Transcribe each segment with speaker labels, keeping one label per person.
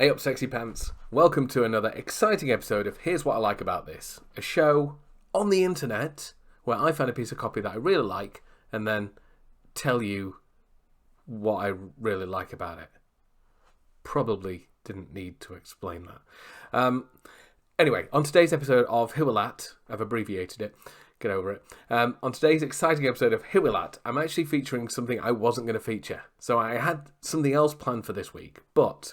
Speaker 1: Hey up, sexy pants. Welcome to another exciting episode of Here's What I Like About This, a show on the internet where I find a piece of copy that I really like and then tell you what I really like about it. Probably didn't need to explain that. Anyway, on today's episode of HWILAT, I've abbreviated it, get over it. On today's exciting episode of HWILAT, I'm actually featuring something I wasn't going to feature. So I had something else planned for this week, but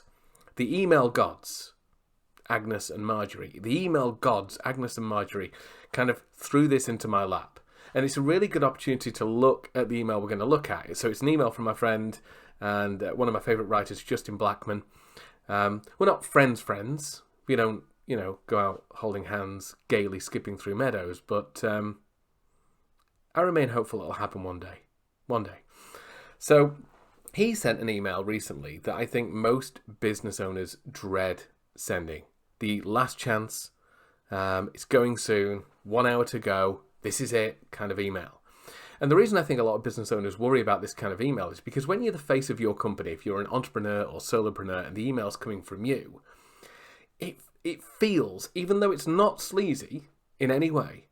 Speaker 1: the email gods, Agnes and Marjorie, kind of threw this into my lap. And it's a really good opportunity to look at the email we're going to look at. So it's an email from my friend and one of my favourite writers, Justin Blackman. We're not friends. We don't, go out holding hands, gaily skipping through meadows. But I remain hopeful it'll happen one day. One day. So he sent an email recently that I think most business owners dread sending. The last chance, it's going soon, 1 hour to go, this is it kind of email. And the reason I think a lot of business owners worry about this kind of email is because when you're the face of your company, if you're an entrepreneur or solopreneur and the email's coming from you, it feels, even though it's not sleazy in any way,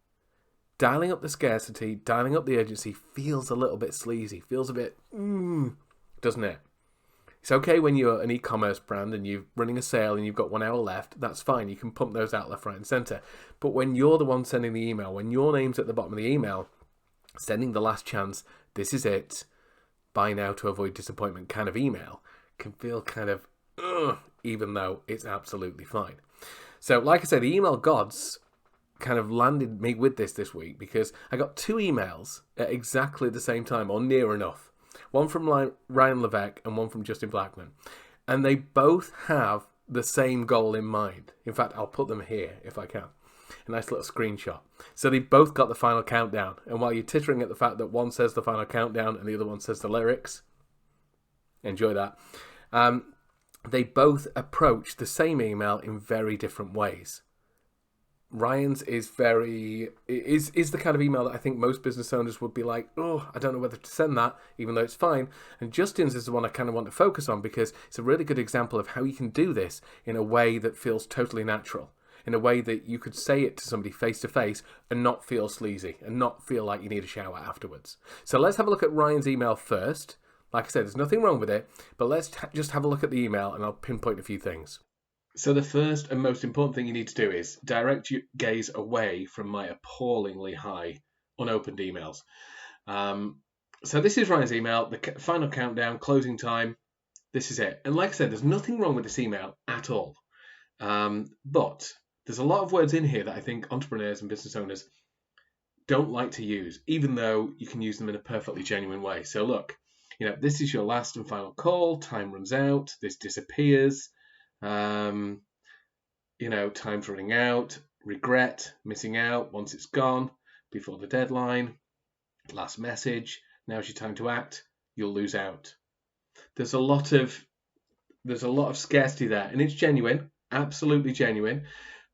Speaker 1: dialing up the scarcity, dialing up the urgency feels a little bit sleazy, feels a bit, doesn't it? It's okay when you're an e-commerce brand and you're running a sale and you've got 1 hour left, that's fine, you can pump those out left, right and centre. But when you're the one sending the email, when your name's at the bottom of the email, sending the last chance, this is it, buy now to avoid disappointment kind of email, can feel kind of, even though it's absolutely fine. So like I said, the email gods kind of landed me with this week because I got 2 emails at exactly the same time, or near enough. One from Ryan Levesque and one from Justin Blackman. And they both have the same goal in mind. In fact, I'll put them here if I can. A nice little screenshot. So they both got the final countdown. And while you're tittering at the fact that one says the final countdown and the other one says the lyrics, enjoy that. They both approach the same email in very different ways. Ryan's is the kind of email that I think most business owners would be like, I don't know whether to send that, even though it's fine. And Justin's is the one I kind of want to focus on because it's a really good example of how you can do this in a way that feels totally natural, in a way that you could say it to somebody face to face and not feel sleazy and not feel like you need a shower afterwards. So let's have a look at Ryan's email first. Like I said, there's nothing wrong with it, but let's just have a look at the email and I'll pinpoint a few things. So the first and most important thing you need to do is direct your gaze away from my appallingly high unopened emails. So this is Ryan's email, the final countdown, closing time. This is it. And like I said, there's nothing wrong with this email at all. But there's a lot of words in here that I think entrepreneurs and business owners don't like to use, even though you can use them in a perfectly genuine way. So look, this is your last and final call. Time runs out. This disappears. Time's running out, regret, missing out once it's gone, before the deadline, last message, now's your time to act, you'll lose out. There's a lot of scarcity there, and it's genuine, absolutely genuine,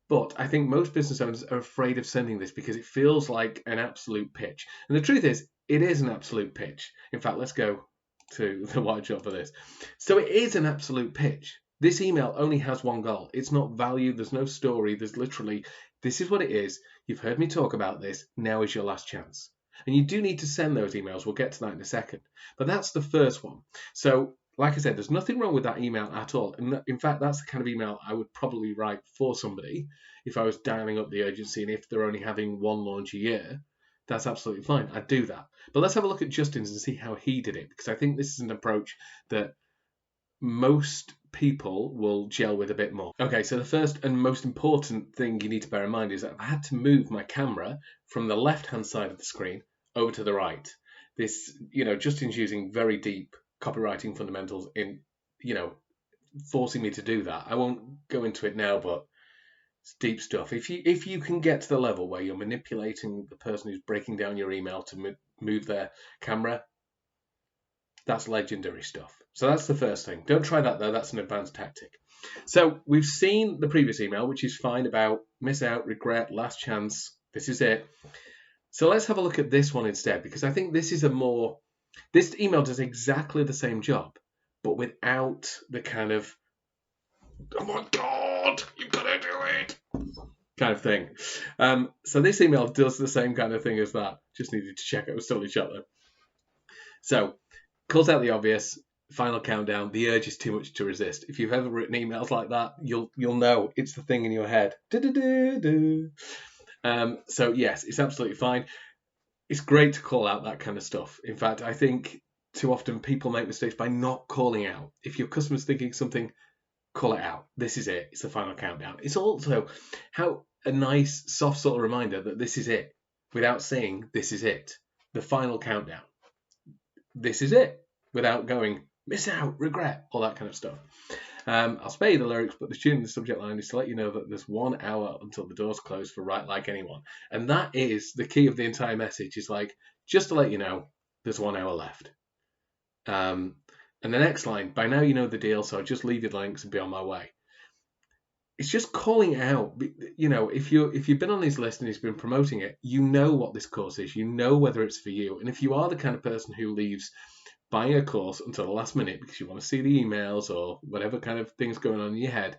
Speaker 1: but I think most business owners are afraid of sending this because it feels like an absolute pitch. And the truth is, it is an absolute pitch. In fact, let's go to the white shot for this. So it is an absolute pitch. This email only has one goal. It's not value. There's no story. There's literally, this is what it is. You've heard me talk about this. Now is your last chance. And you do need to send those emails. We'll get to that in a second. But that's the first one. So, like I said, there's nothing wrong with that email at all. And in fact, that's the kind of email I would probably write for somebody if I was dialing up the urgency and if they're only having one launch a year. That's absolutely fine. I'd do that. But let's have a look at Justin's and see how he did it, because I think this is an approach that most people will gel with a bit more. Okay, so the first and most important thing you need to bear in mind is that I had to move my camera from the left-hand side of the screen over to the right. This, Justin's using very deep copywriting fundamentals in, forcing me to do that. I won't go into it now, but it's deep stuff. If you can get to the level where you're manipulating the person who's breaking down your email to move their camera, that's legendary stuff. So that's the first thing. Don't try that though. That's an advanced tactic. So we've seen the previous email, which is fine, about miss out, regret, last chance. This is it. So let's have a look at this one instead, because I think this email does exactly the same job, but without the kind of oh my God, you've got to do it, kind of thing. So this email does the same kind of thing as that. Just needed to check it was still each other. So, calls out the obvious, final countdown, the urge is too much to resist. If you've ever written emails like that, you'll know it's the thing in your head. So yes, it's absolutely fine. It's great to call out that kind of stuff. In fact, I think too often people make mistakes by not calling out. If your customer's thinking something, call it out. This is it. It's the final countdown. It's also how a nice, soft sort of reminder that this is it, without saying this is it. The final countdown. This is it, without going miss out, regret, all that kind of stuff. I'll spare you the lyrics, but the tune in the subject line is to let you know that there's 1 hour until the doors close for Write Like Anyone. And that is the key of the entire message. Is like, just to let you know, there's 1 hour left. And the next line, by now you know the deal, so I'll just leave you the links and be on my way. It's just calling out, you know, if you've been on his list and he's been promoting it, you know what this course is, you know whether it's for you. And if you are the kind of person who leaves buying a course until the last minute because you want to see the emails or whatever kind of things going on in your head,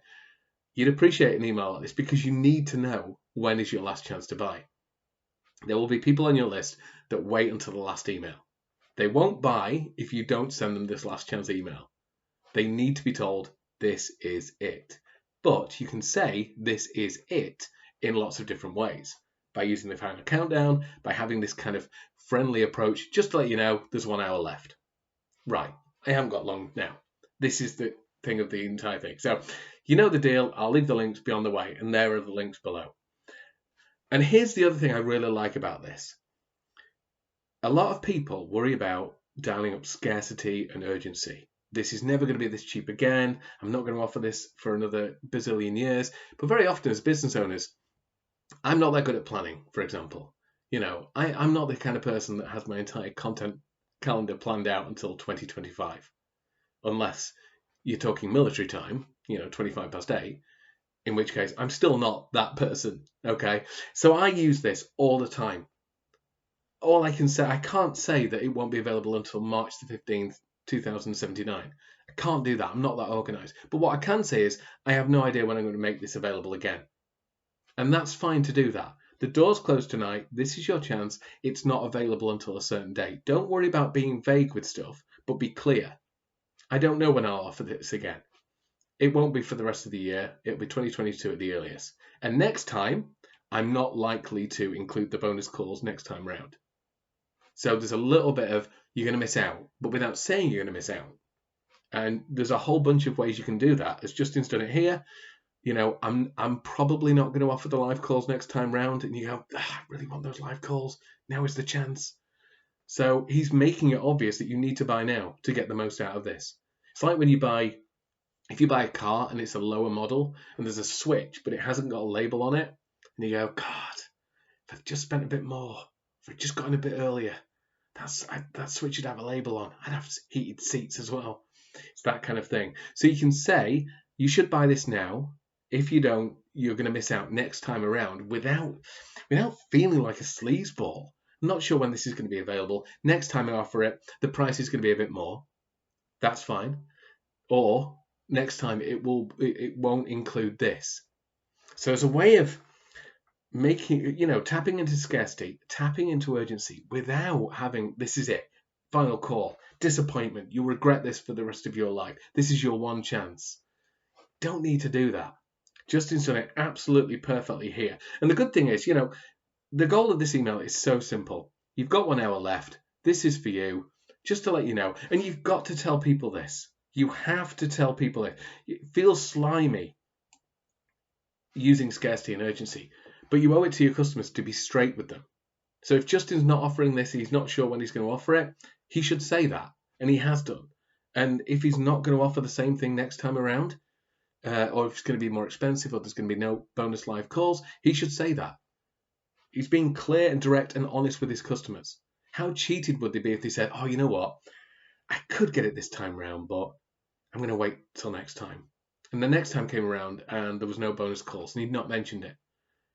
Speaker 1: you'd appreciate an email like this because you need to know when is your last chance to buy. There will be people on your list that wait until the last email. They won't buy if you don't send them this last chance email. They need to be told this is it. But you can say this is it in lots of different ways. By using the final countdown, by having this kind of friendly approach, just to let you know there's 1 hour left. Right, I haven't got long now. This is the thing of the entire thing. So you know the deal. I'll leave the links beyond the way, and there are the links below. And here's the other thing I really like about this. A lot of people worry about dialing up scarcity and urgency. This is never going to be this cheap again. I'm not going to offer this for another bazillion years. But very often as business owners, I'm not that good at planning, for example. You know, I'm not the kind of person that has my entire content calendar planned out until 2025. Unless you're talking military time, 25 past 8, in which case I'm still not that person, okay? So I use this all the time. All I can say, I can't say that it won't be available until March the 15th, 2079. I can't do that. I'm not that organized. But what I can say is I have no idea when I'm going to make this available again. And that's fine to do that. The doors close tonight. This is your chance. It's not available until a certain date. Don't worry about being vague with stuff, but be clear. I don't know when I'll offer this again. It won't be for the rest of the year. It'll be 2022 at the earliest. And next time, I'm not likely to include the bonus calls next time round. So there's a little bit of you're going to miss out, but without saying you're going to miss out. And there's a whole bunch of ways you can do that. As Justin's done it here. I'm probably not going to offer the live calls next time round. And you go, I really want those live calls. Now is the chance. So he's making it obvious that you need to buy now to get the most out of this. It's like when if you buy a car and it's a lower model and there's a switch, but it hasn't got a label on it. And you go, God, if I've just spent a bit more, if I'd just gotten a bit earlier, that switch should have a label on. I'd have heated seats as well. It's that kind of thing. So you can say, you should buy this now. If you don't, you're going to miss out next time around without feeling like a sleazeball. I'm not sure when this is going to be available. Next time I offer it, the price is going to be a bit more. That's fine. Or next time it won't include this. So as a way of making, tapping into scarcity, tapping into urgency without having, this is it, final call, disappointment, you'll regret this for the rest of your life. This is your one chance. Don't need to do that. Justin's done it absolutely perfectly here. And the good thing is, the goal of this email is so simple. You've got 1 hour left. This is for you, just to let you know. And you've got to tell people this. You have to tell people it. It feels slimy using scarcity and urgency, but you owe it to your customers to be straight with them. So if Justin's not offering this, he's not sure when he's going to offer it, he should say that, and he has done. And if he's not going to offer the same thing next time around, or if it's going to be more expensive, or there's going to be no bonus live calls, he should say that. He's being clear and direct and honest with his customers. How cheated would they be if they said, oh, you know what, I could get it this time around, but I'm going to wait till next time. And the next time came around and there was no bonus calls and he'd not mentioned it.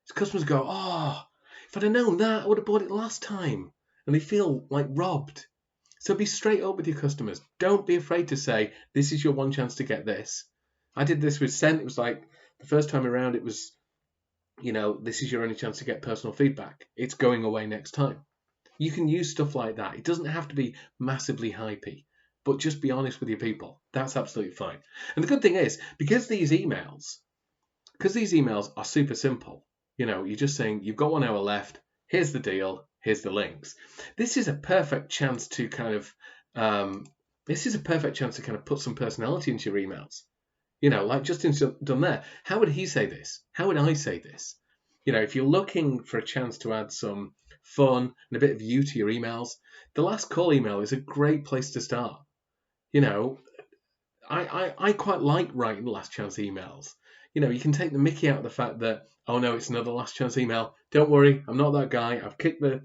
Speaker 1: His customers go, oh, if I'd have known that, I would have bought it last time. And they feel like robbed. So be straight up with your customers. Don't be afraid to say, this is your one chance to get this. I did this with Sent. It was like the first time around, it was, this is your only chance to get personal feedback. It's going away next time. You can use stuff like that. It doesn't have to be massively hypey, but just be honest with your people. That's absolutely fine. And the good thing is, because these emails are super simple, you're just saying, you've got 1 hour left. Here's the deal. Here's the links. This is a perfect chance to kind of put some personality into your emails. Like Justin's done there. How would he say this? How would I say this? If you're looking for a chance to add some fun and a bit of you to your emails, the last call email is a great place to start. I quite like writing last chance emails. You can take the mickey out of the fact that, oh no, it's another last chance email. Don't worry, I'm not that guy. I've kicked the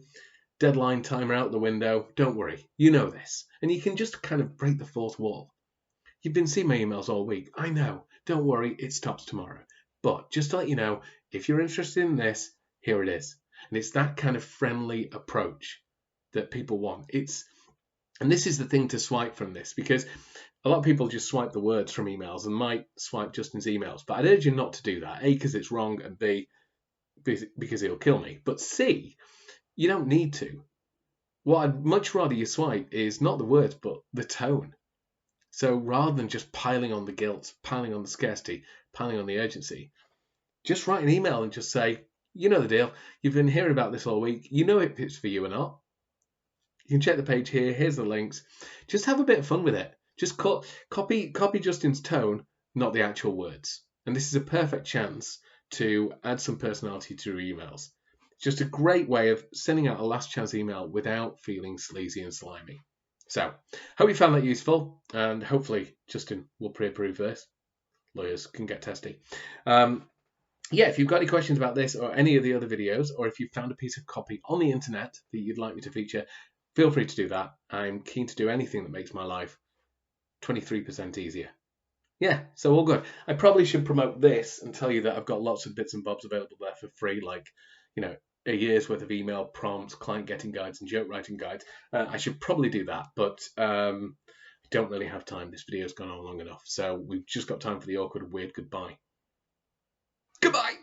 Speaker 1: deadline timer out the window. Don't worry, you know this. And you can just kind of break the fourth wall. You've been seeing my emails all week. I know. Don't worry, it stops tomorrow. But just to let you know, if you're interested in this, here it is. And it's that kind of friendly approach that people want. And this is the thing to swipe from this, because a lot of people just swipe the words from emails and might swipe Justin's emails. But I'd urge you not to do that. A, because it's wrong, and B, because it'll kill me. But C, you don't need to. What I'd much rather you swipe is not the words, but the tone. So rather than just piling on the guilt, piling on the scarcity, piling on the urgency, just write an email and just say, you know the deal. You've been hearing about this all week. You know if it's for you or not. You can check the page here. Here's the links. Just have a bit of fun with it. Just copy Justin's tone, not the actual words. And this is a perfect chance to add some personality to your emails. It's just a great way of sending out a last chance email without feeling sleazy and slimy. So, hope you found that useful, and hopefully Justin will pre-approve this. Lawyers can get testy. If you've got any questions about this or any of the other videos, or if you've found a piece of copy on the internet that you'd like me to feature, feel free to do that. I'm keen to do anything that makes my life 23% easier. Yeah, so all good. I probably should promote this and tell you that I've got lots of bits and bobs available there for free, like, a year's worth of email prompts, client getting guides, and joke writing guides. I should probably do that, but I don't really have time. This video's gone on long enough, so we've just got time for the awkward, weird goodbye. Goodbye!